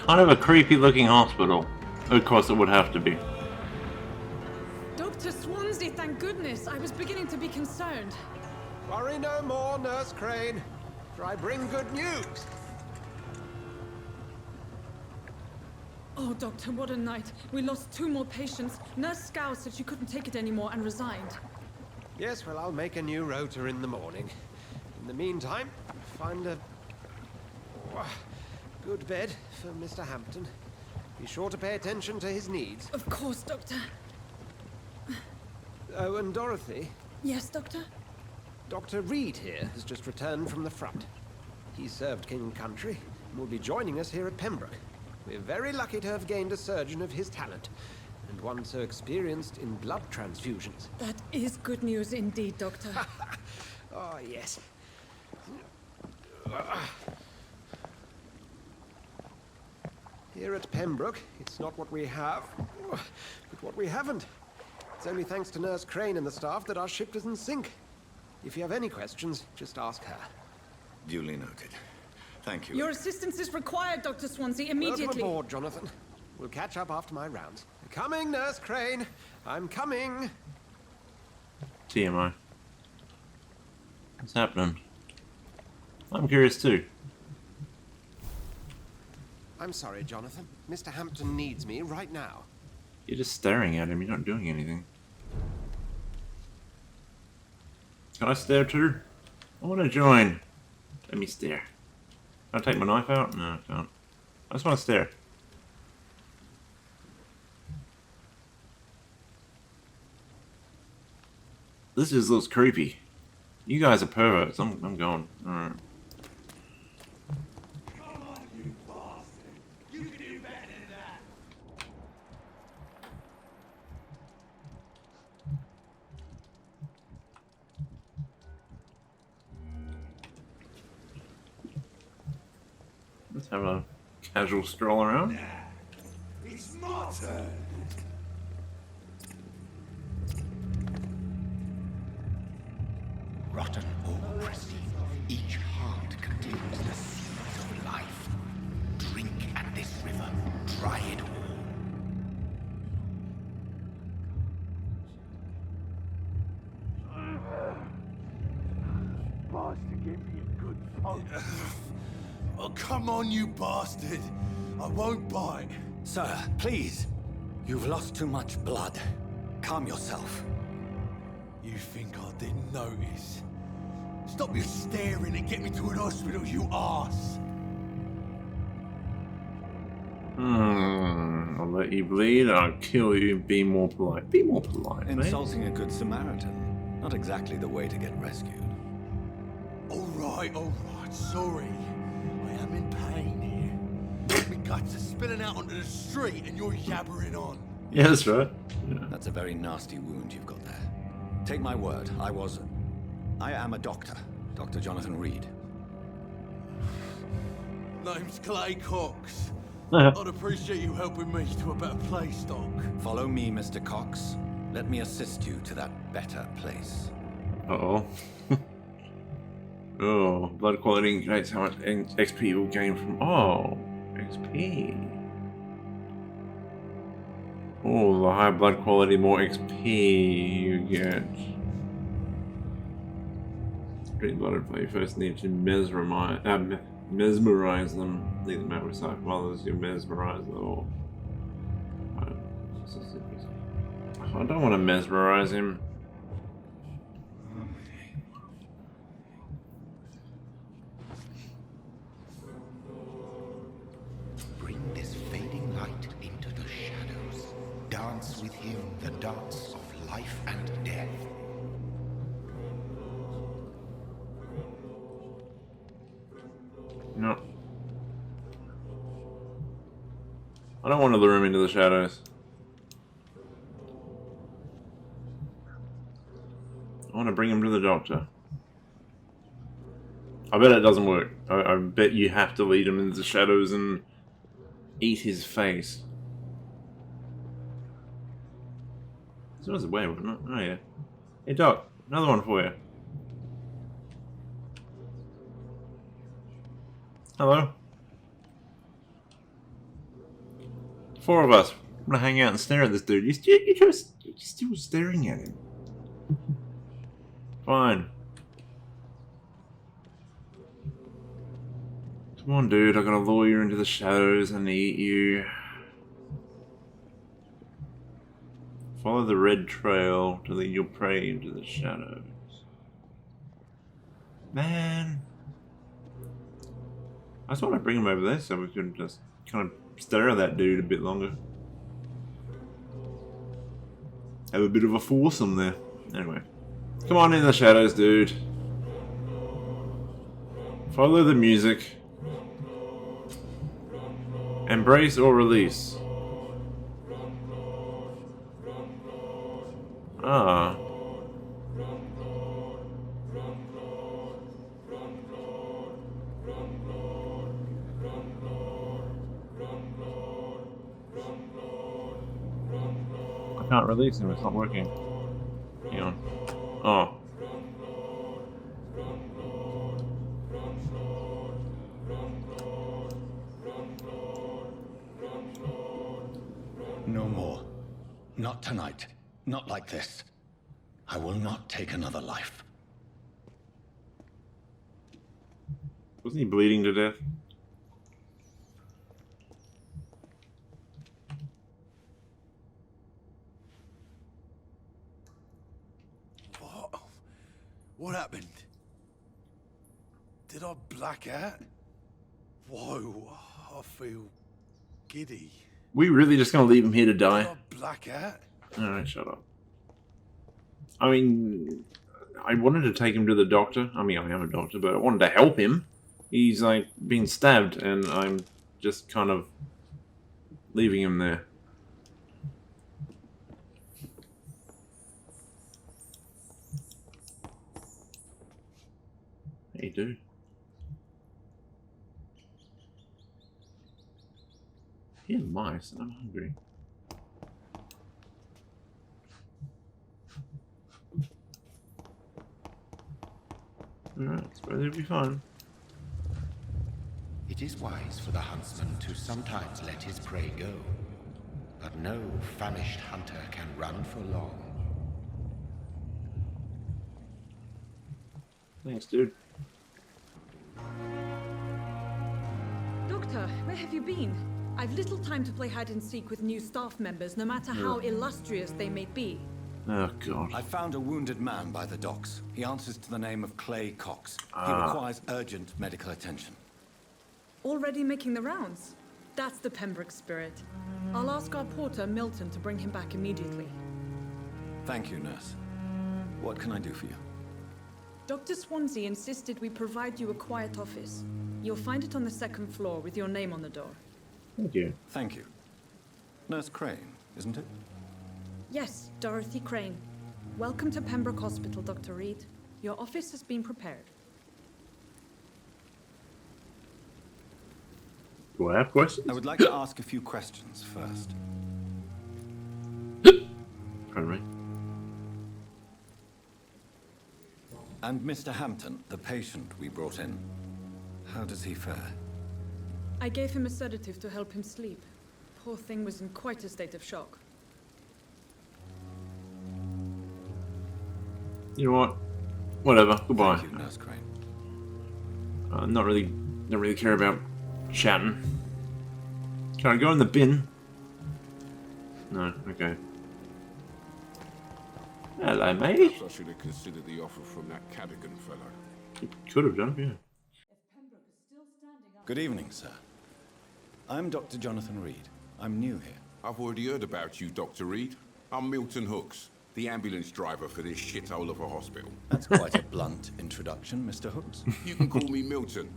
Kind of a creepy looking hospital. Of course it would have to be. Dr. Swansea, thank goodness. I was beginning to be concerned. Worry no more, Nurse Crane, for I bring good news. Oh, Doctor, what a night. We lost 2 more patients. Nurse Scow said she couldn't take it anymore and resigned. Yes, well, I'll make a new rota in the morning. In the meantime, find a good bed for Mr. Hampton. Be sure to pay attention to his needs. Of course, Doctor. Oh, and Dorothy, Yes, Doctor? Dr. Reed here has just returned from the front. He served King and Country and will be joining us here at Pembroke. We're very lucky to have gained a surgeon of his talent, and one so experienced in blood transfusions. That is good news indeed, Doctor. Oh, yes. Here at Pembroke, it's not what we have, but what we haven't. It's only thanks to Nurse Crane and the staff that our ship doesn't sink. If you have any questions, just ask her. Duly noted. Thank you. Your assistance is required, Dr. Swansea, immediately. Welcome aboard, Jonathan. We'll catch up after my rounds. Coming, Nurse Crane. I'm coming. TMI. What's happening? I'm curious too. I'm sorry, Jonathan. Mr. Hampton needs me right now. You're just staring at him, you're not doing anything. Can I stare too? I want to join. Let me stare. Can I take my knife out? No, I can't. I just want to stare. This just looks creepy. You guys are perverts. I'm going. Alright. Come on, you bastard! You can do better than that! Let's have a casual stroll around. It's my turn! Rotten or pristine, each heart contains the seeds of life. Drink at this river, try it all. Bastard gave me a good poke. Oh, come on, you bastard! I won't bite. Sir, please. You've lost too much blood. Calm yourself. You think I didn't notice? Stop your staring and get me to an hospital, you arse! I'll let you bleed, I'll kill you, be more polite. Be more polite, mate. Insulting a good Samaritan. Not exactly the way to get rescued. Alright, sorry. I am in pain here. My guts are spilling out onto the street and you're yabbering on. Yeah, that's right. Yeah. That's a very nasty wound you've got there. Take my word, I am a doctor. Dr. Jonathan Reed. Name's Clay Cox. I'd appreciate you helping me to a better place, Doc. Follow me, Mr. Cox. Let me assist you to that better place. Uh-oh. Oh, blood quality indicates how much XP you will gain from... Oh, XP. Oh, the higher blood quality, more XP you get. Drink blood and play. You first need to mesmerize them. Leave them out with sight from others. You mesmerize them all. I don't want to mesmerize him. Bring this fading light into the shadows. Dance with him the dance of life and death. No. I don't want to lure him into the shadows. I want to bring him to the doctor. I bet it doesn't work. I bet you have to lead him into the shadows and eat his face. This was a way, wasn't it? Oh yeah. Hey Doc, another one for you. Hello. Four of us. I'm gonna hang out and stare at this dude. You're still staring at him. Fine. Come on, dude. I'm gonna lure you into the shadows and eat you. Follow the red trail to lead your prey into the shadows. Man. I just want to bring him over there so we can just kind of stare at that dude a bit longer. Have a bit of a foursome there. Anyway. Come on in the shadows, dude. Follow the music. Embrace or release. Ah. I can't release him, it's not working. Hang on. Oh. No more. Not tonight. Not like this. I will not take another life. Wasn't he bleeding to death? What? What happened? Did I black out? Whoa, I feel giddy. We really just gonna leave him here to die? Did I black out? Alright, shut up. I mean, I wanted to take him to the doctor. I mean, I am a doctor, but I wanted to help him. He's, like, being stabbed, and I'm just kind of leaving him there. Hey, dude. Yeah, mice. I'm hungry. Alright, suppose it'll be fine. It is wise for the huntsman to sometimes let his prey go, but no famished hunter can run for long. Thanks, dude. Doctor, where have you been? I've little time to play hide and seek with new staff members, no matter how illustrious they may be. Oh, God. I found a wounded man by the docks. He answers to the name of Clay Cox. He requires urgent medical attention. Already making the rounds? That's the Pembroke spirit. I'll ask our porter, Milton, to bring him back immediately. Thank you, nurse. What can I do for you? Dr. Swansea insisted we provide you a quiet office. You'll find it on the second floor with your name on the door. Thank you. Thank you. Nurse Crane, isn't it? Yes, Dorothy Crane. Welcome to Pembroke Hospital, Dr. Reed. Your office has been prepared. Do I have questions? I would like to ask a few questions first. Pardon me. And Mr. Hampton, the patient we brought in, how does he fare? I gave him a sedative to help him sleep. Poor thing was in quite a state of shock. You know what? Whatever. Goodbye. Thank you, Nurse Crane. Don't really care about chatting. Can I go in the bin? No. Okay. Hello, mate. I should have considered the offer from that Cadogan fellow. Could have done, yeah. Good evening, sir. I'm Dr. Jonathan Reed. I'm new here. I've already heard about you, Dr. Reed. I'm Milton Hooks, the ambulance driver for this shithole of a hospital. That's quite a blunt introduction, Mr. Hooks. You can call me Milton.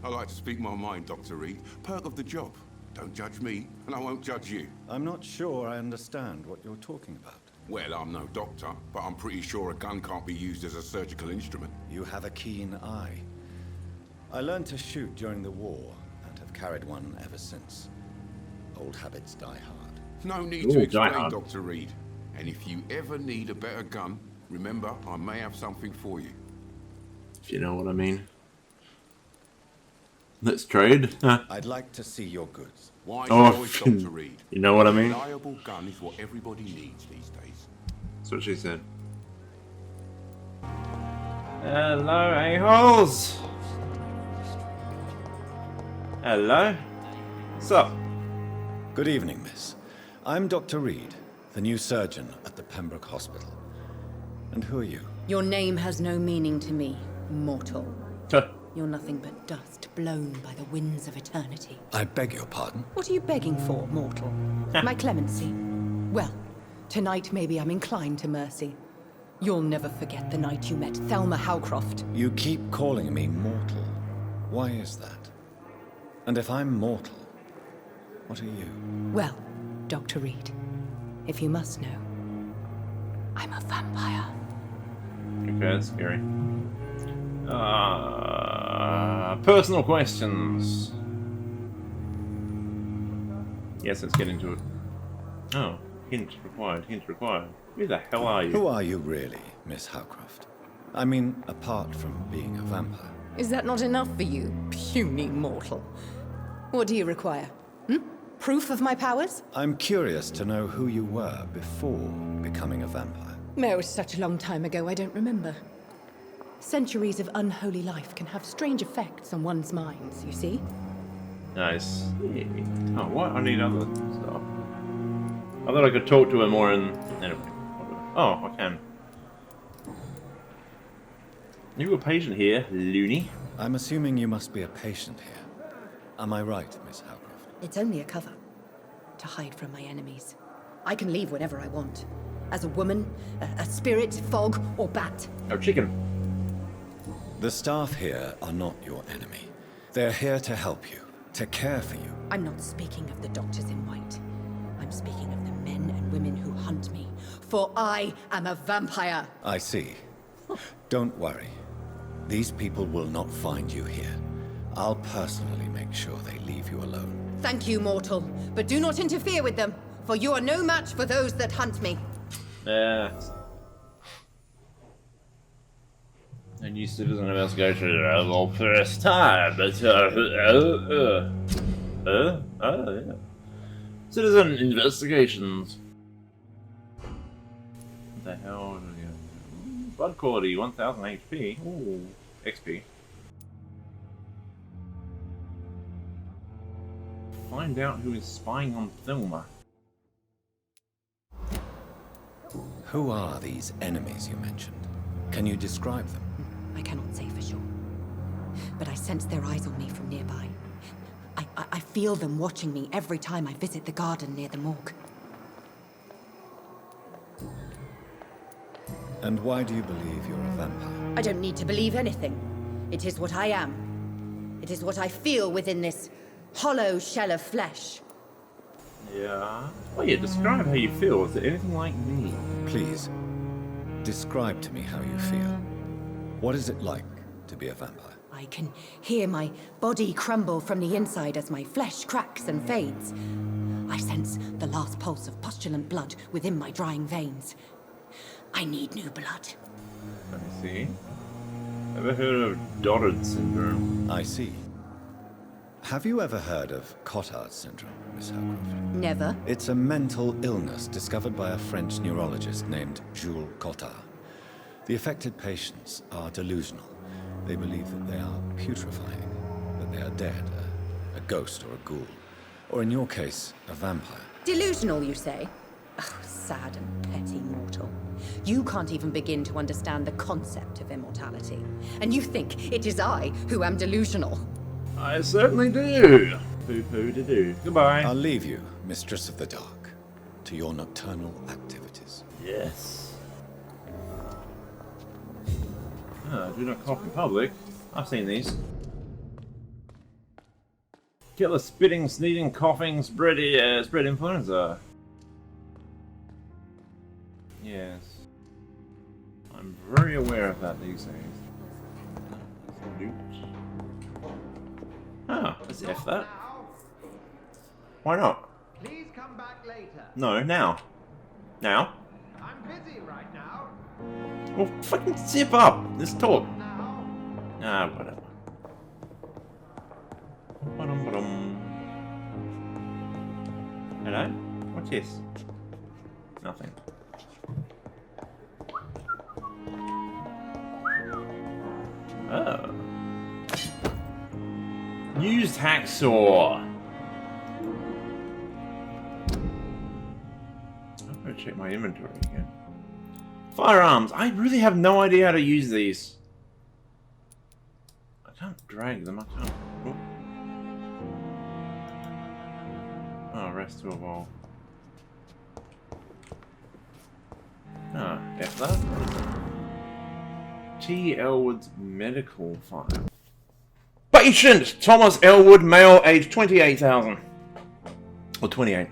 I like to speak my mind, Dr. Reed. Perk of the job. Don't judge me, and I won't judge you. I'm not sure I understand what you're talking about. Well, I'm no doctor, but I'm pretty sure a gun can't be used as a surgical instrument. You have a keen eye. I learned to shoot during the war, and have carried one ever since. Old habits die hard. No need Ooh, to die explain, hard. Dr. Reed. And if you ever need a better gun, remember, I may have something for you. If you know what I mean. Let's trade. I'd like to see your goods. Wise Oh, choice, Dr. Reed. you know what I mean? A reliable gun is what everybody needs these days. That's what she said. Hello, a-holes! Hello? What's up? Good evening, miss. I'm Dr. Reed, the new surgeon at the Pembroke Hospital. And who are you? Your name has no meaning to me, mortal. Huh. You're nothing but dust blown by the winds of eternity. I beg your pardon? What are you begging for, mortal? My clemency? Well, tonight maybe I'm inclined to mercy. You'll never forget the night you met Thelma Howcroft. You keep calling me mortal. Why is that? And if I'm mortal, what are you? Well, Dr. Reed, if you must know, I'm a vampire. Okay, that's scary. Personal questions. Yes, let's get into it. Oh, hint required, hint required. Who the hell are you? Who are you really, Miss Howcroft? I mean, apart from being a vampire. Is that not enough for you, puny mortal? What do you require? Proof of my powers? I'm curious to know who you were before becoming a vampire. No, it's such a long time ago, I don't remember. Centuries of unholy life can have strange effects on one's minds, you see? Nice. Oh, what? I need other stuff. I thought I could talk to her more in... Anyway. Oh, I can. You a patient here, loony? I'm assuming you must be a patient here. Am I right, Miss Howcroft? It's only a cover. To hide from my enemies. I can leave whenever I want. As a woman, a spirit, fog, or bat. Oh, chicken. The staff here are not your enemy. They're here to help you, to care for you. I'm not speaking of the doctors in white. I'm speaking of the men and women who hunt me. For I am a vampire. I see. Don't worry. These people will not find you here. I'll personally make sure they leave you alone. Thank you, mortal. But do not interfere with them, for you are no match for those that hunt me. A new citizen investigation for first time, but yeah. Citizen investigations. What the hell? Blood quality 1000 HP. Ooh, XP. Find out who is spying on Thelma. Who are these enemies you mentioned? Can you describe them? I cannot say for sure. But I sense their eyes on me from nearby. I feel them watching me every time I visit the garden near the morgue. And why do you believe you're a vampire? I don't need to believe anything. It is what I am. It is what I feel within this hollow shell of flesh. Yeah. Well, yeah, describe how you feel. Is it anything like me? Please, describe to me how you feel. What is it like to be a vampire? I can hear my body crumble from the inside as my flesh cracks and fades. I sense the last pulse of pustulant blood within my drying veins. I need new blood. Let me see. Ever heard of Doddard syndrome? I see. Have you ever heard of Cotard syndrome, Miss Howcroft? Never. It's a mental illness discovered by a French neurologist named Jules Cotard. The affected patients are delusional. They believe that they are putrefying, that they are dead, a ghost or a ghoul, or in your case, a vampire. Delusional, you say? Oh, sad and petty mortal. You can't even begin to understand the concept of immortality. And you think it is I who am delusional. I certainly do. Poo-poo-to-do. Goodbye. I'll leave you, Mistress of the Dark, to your nocturnal activities. Yes. Do not cough in public. I've seen these. Killer spitting, sneezing, coughing, spread influenza. Yes. I'm very aware of that these days. Ah, let's F that. Why not? Please come back later. No, now. Now? I'm busy right now. Well, fucking zip up. Let's talk. Now. Ah, whatever. Hello? What's this? Nothing. Oh. Used hacksaw. I'm gonna check my inventory again. Firearms. I really have no idea how to use these. I can't drag them. I can't. Oh, oh rest to evolve. Ah, F that. T. Elwood's medical file. Patient! Thomas Elwood, male, age 28,000. Or 28.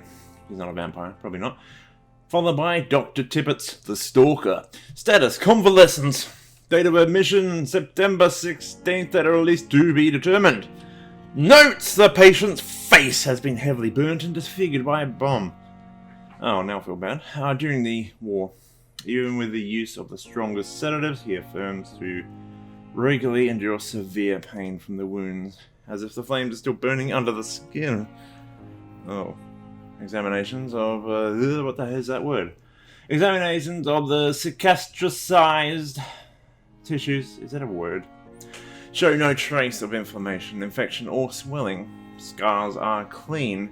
He's not a vampire, probably not. Followed by Dr. Tippett's The Stalker. Status, convalescence. Date of admission, September 16th at earliest to be determined. Notes, the patient's face has been heavily burnt and disfigured by a bomb. Oh, now I feel bad. During the war, even with the use of the strongest sedatives, he affirms to regularly endure severe pain from the wounds, as if the flames are still burning under the skin. Oh. Examinations of, what the hell is that word? Examinations of the cicatricized tissues, is that a word? Show no trace of inflammation, infection, or swelling. Scars are clean.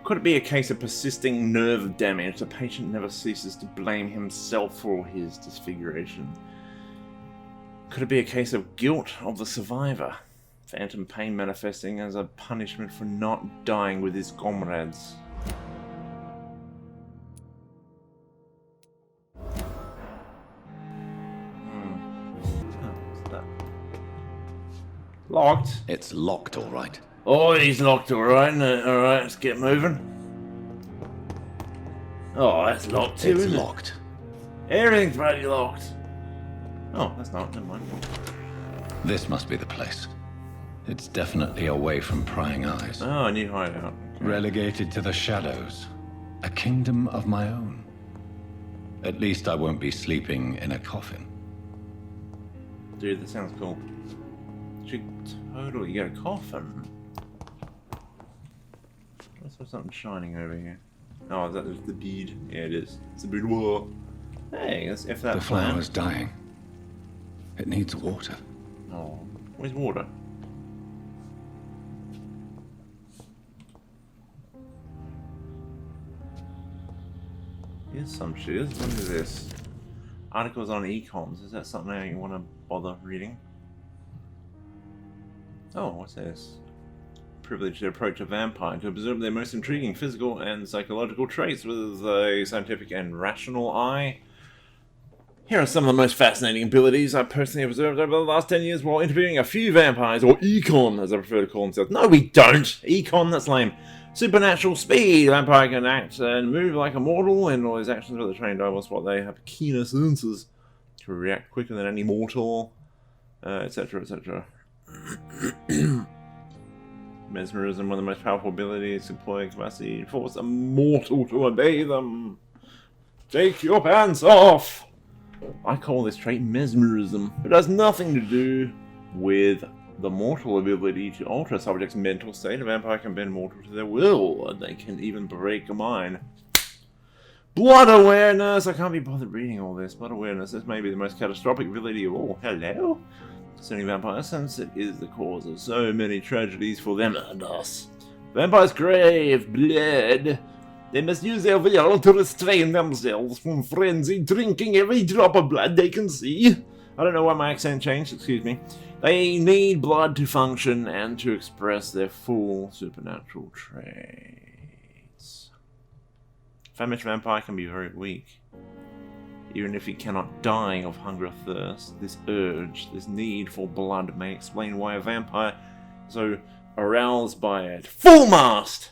Could it be a case of persisting nerve damage? The patient never ceases to blame himself for his disfiguration. Could it be a case of guilt of the survivor? Phantom pain manifesting as a punishment for not dying with his comrades. Locked. It's locked, all right. Oh, he's locked, alright. Alright, let's get moving. Oh, that's locked too, isn't it? It's locked. Everything's bloody locked. Oh, that's not. Never mind. This must be the place. It's definitely away from prying eyes. Oh, a new hideout. Okay. Relegated to the shadows. A kingdom of my own. At least I won't be sleeping in a coffin. Dude, that sounds cool. Should totally get a coffin. Let's have something shining over here. Oh, is that the bead? Yeah, it is. It's a boudoir. Hey, let's F that The plant. flower's dying. It needs water. Oh, where's water? Here's some shit. What is this? Articles on econs. Is that something you want to bother reading? Oh, what's this? Privileged to approach a vampire to observe their most intriguing physical and psychological traits with a scientific and rational eye. Here are some of the most fascinating abilities I personally observed over the last 10 years while interviewing a few vampires, or econ as I prefer to call themselves. No, we don't! Econ, that's lame. Supernatural speed. Vampire can act and move like a mortal, and all his actions with a trained eye will spot they have keener senses to react quicker than any mortal, etc., etc. Mesmerism, one of the most powerful abilities, employing capacity to force a mortal to obey them. Take your pants off! I call this trait mesmerism. It has nothing to do with the mortal ability to alter a subject's mental state. A vampire can bend mortal to their will, and they can even break a mind. Blood awareness! I can't be bothered reading all this. Blood awareness, this may be the most catastrophic ability of all. Hello? Concerning vampires, since it is the cause of so many tragedies for them and us. Vampires crave blood. They must use their will to restrain themselves from frenzy, drinking every drop of blood they can see. I don't know why my accent changed, excuse me. They need blood to function and to express their full supernatural traits. Famished vampire can be very weak. Even if he cannot die of hunger or thirst, this urge, this need for blood may explain why a vampire is so aroused by it. Full mast!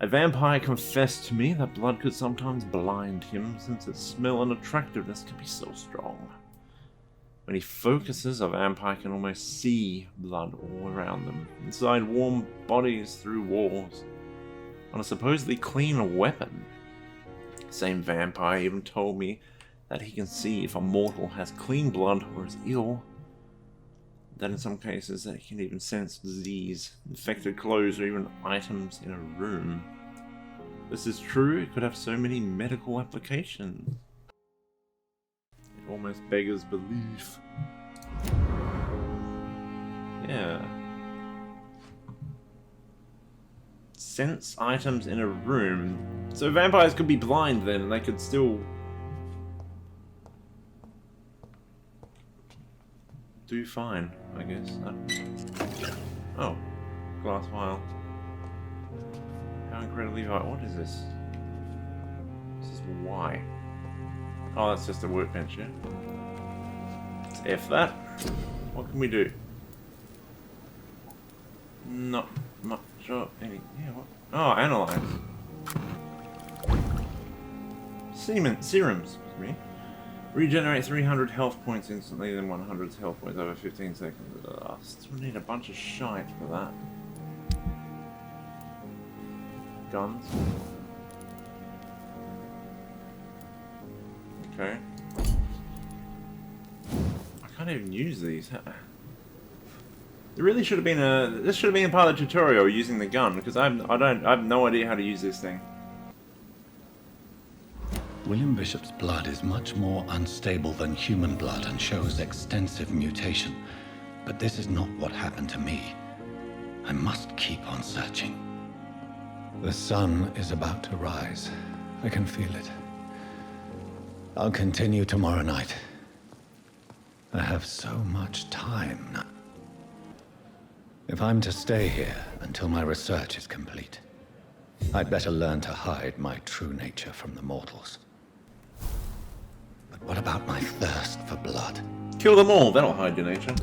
A vampire confessed to me that blood could sometimes blind him, since its smell and attractiveness can be so strong. When he focuses, a vampire can almost see blood all around them, inside warm bodies through walls, on a supposedly clean weapon. The same vampire even told me that he can see if a mortal has clean blood or is ill. That in some cases that he can even sense disease, infected clothes, or even items in a room. This is true. It could have so many medical applications. It almost beggars belief. Yeah. Sense items in a room. So vampires could be blind then, and they could still do fine, I guess. Oh, glass vial. How incredibly vital. What is this? This is why. Oh, that's just a workbench, yeah? Let's F that. What can we do? Not much of any. Yeah, what? Oh, analyze. Serums, excuse me. Regenerate 300 health points instantly, then 100 health points over 15 seconds. Still need a bunch of shite for that. Guns. Okay. I can't even use these. There really should have been a. This should have been part of the tutorial using the gun because I have no idea how to use this thing. William Bishop's blood is much more unstable than human blood and shows extensive mutation. But this is not what happened to me. I must keep on searching. The sun is about to rise. I can feel it. I'll continue tomorrow night. I have so much time now. If I'm to stay here until my research is complete, I'd better learn to hide my true nature from the mortals. But what about my thirst for blood? Kill them all, that'll hide your nature.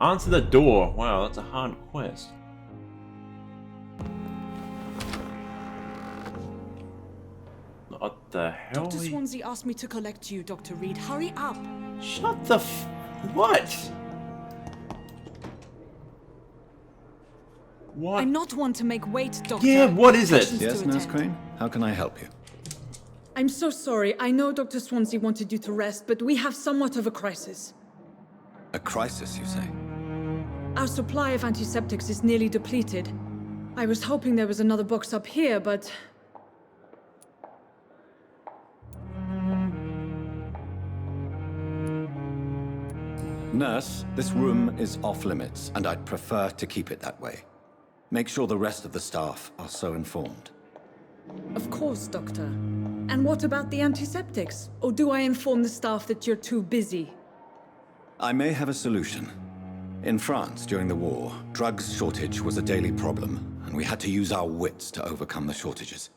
Answer the door. Wow, that's a hard quest. What the hell? Dr. Swansea asked me to collect you, Dr. Reed. Hurry up! Shut the what? What? I'm not one to make wait, Doctor. Yeah, what is it? Patients Yes, to Nurse attend. Crane? How can I help you? I'm so sorry. I know Dr. Swansea wanted you to rest, but we have somewhat of a crisis. A crisis, you say? Our supply of antiseptics is nearly depleted. I was hoping there was another box up here, but... Nurse, this room is off limits, and I'd prefer to keep it that way. Make sure the rest of the staff are so informed. Of course, Doctor. And what about the antiseptics? Or do I inform the staff that you're too busy? I may have a solution. In France, during the war, drugs shortage was a daily problem, and we had to use our wits to overcome the shortages.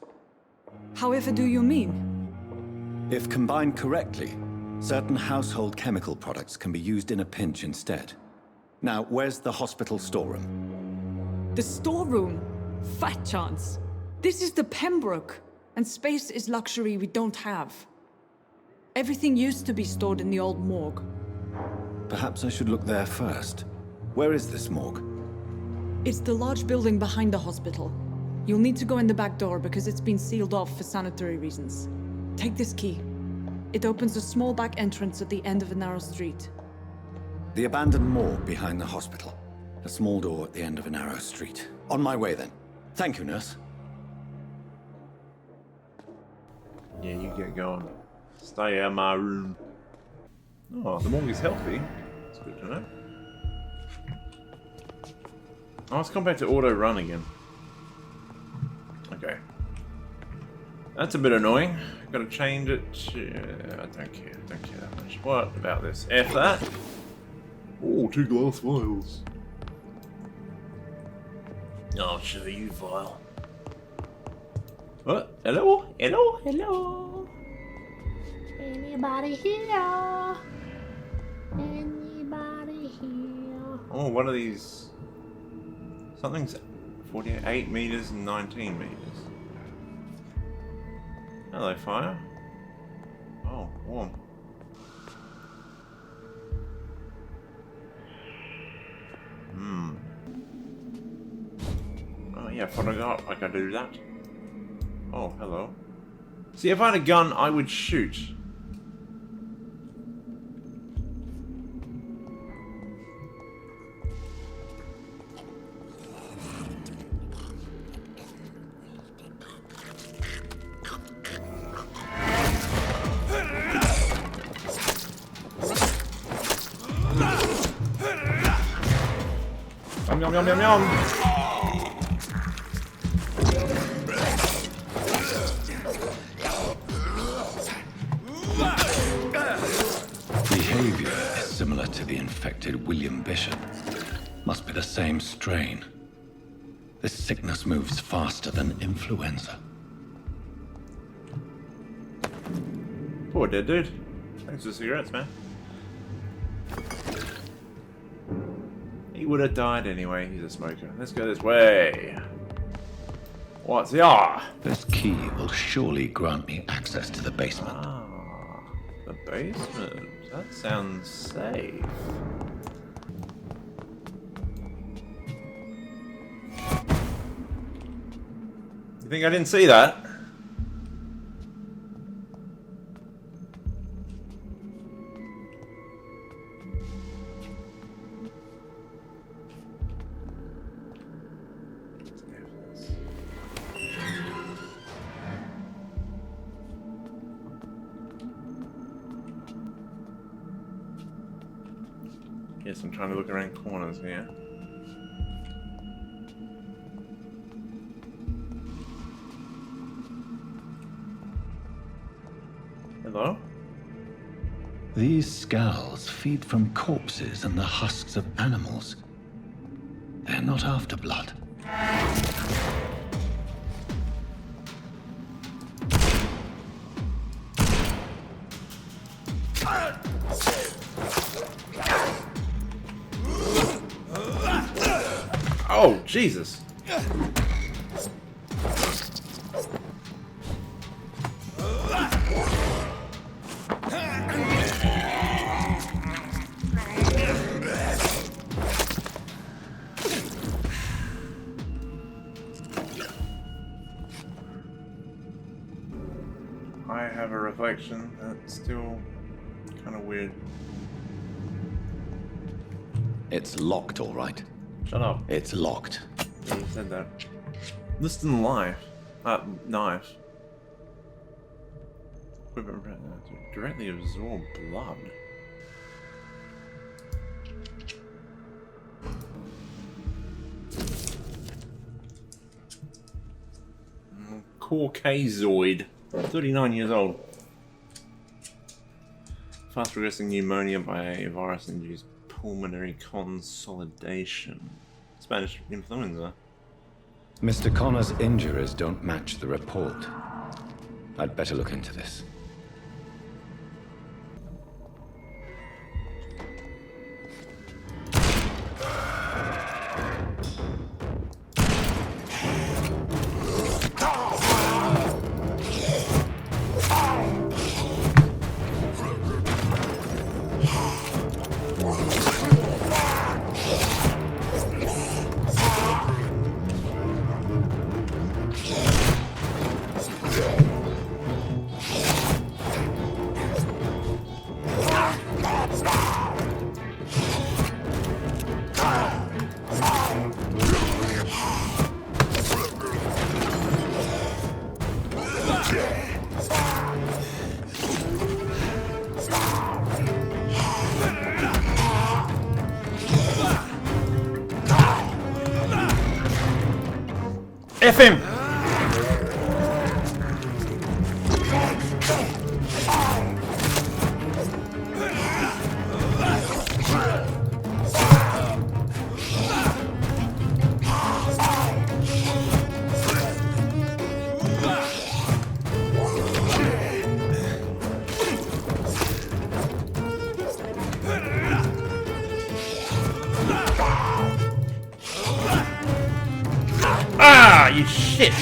However do you mean? If combined correctly, certain household chemical products can be used in a pinch instead. Now, where's the hospital storeroom? The storeroom? Fat chance. This is the Pembroke, and space is luxury we don't have. Everything used to be stored in the old morgue. Perhaps I should look there first. Where is this morgue? It's the large building behind the hospital. You'll need to go in the back door because it's been sealed off for sanitary reasons. Take this key. It opens a small back entrance at the end of a narrow street. The abandoned morgue behind the hospital. A small door at the end of a narrow street. On my way then. Thank you, nurse. Yeah, you get going. Stay out of my room. Oh, the morgue is healthy. That's good to know. Oh, let's come back to auto run again. Okay. That's a bit annoying. Gotta change it to... I don't care. I don't care that much. What about this? F that. Oh, 2 glass vials. I'll show you vial. What? Hello? Hello? Hello? Anybody here? Anybody here? Oh, one of these... Something's 48 meters and 19 meters. Hello, fire. Oh, warm. Oh yeah, I forgot I could do that. Oh, hello. See, if I had a gun, I would shoot. yum, yum, yum. Behavior is similar to the infected William Bishop. Must be the same strain. This sickness moves faster than influenza. Poor dead dude. Thanks for the cigarettes, man. He would have died anyway. He's a smoker. Let's go this way. What's the This key will surely grant me access to the basement. Ah, the basement. That sounds safe. You think I didn't see that? Yes, I'm trying to look around corners here. Hello? These skulls feed from corpses and the husks of animals. They're not after blood. Oh, Jesus. I have a reflection that's still kind of weird. It's locked, all right. Shut up. It's locked. Yeah, you said that. Listen life. Knife. Equipment to directly absorb blood. Caucasoid. 39 years old. Fast progressing pneumonia by a virus induced pulmonary consolidation. Spanish influenza. Mr. Connor's injuries don't match the report. I'd better look into this. F him! Ah, you shit!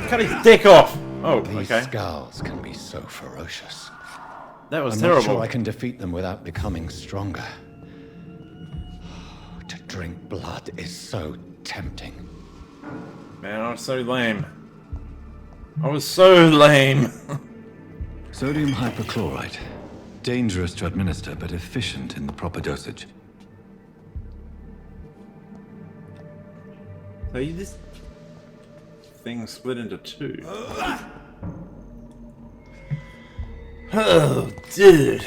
Cut his dick off! Oh, These okay. skulls can be so ferocious. That was I'm terrible. not sure I can defeat them without becoming stronger. To drink blood is so tempting. Man, I was so lame. I was so lame. Sodium hypochlorite. Dangerous to administer, but efficient in the proper dosage. So you just... thing split into two. Oh, dude.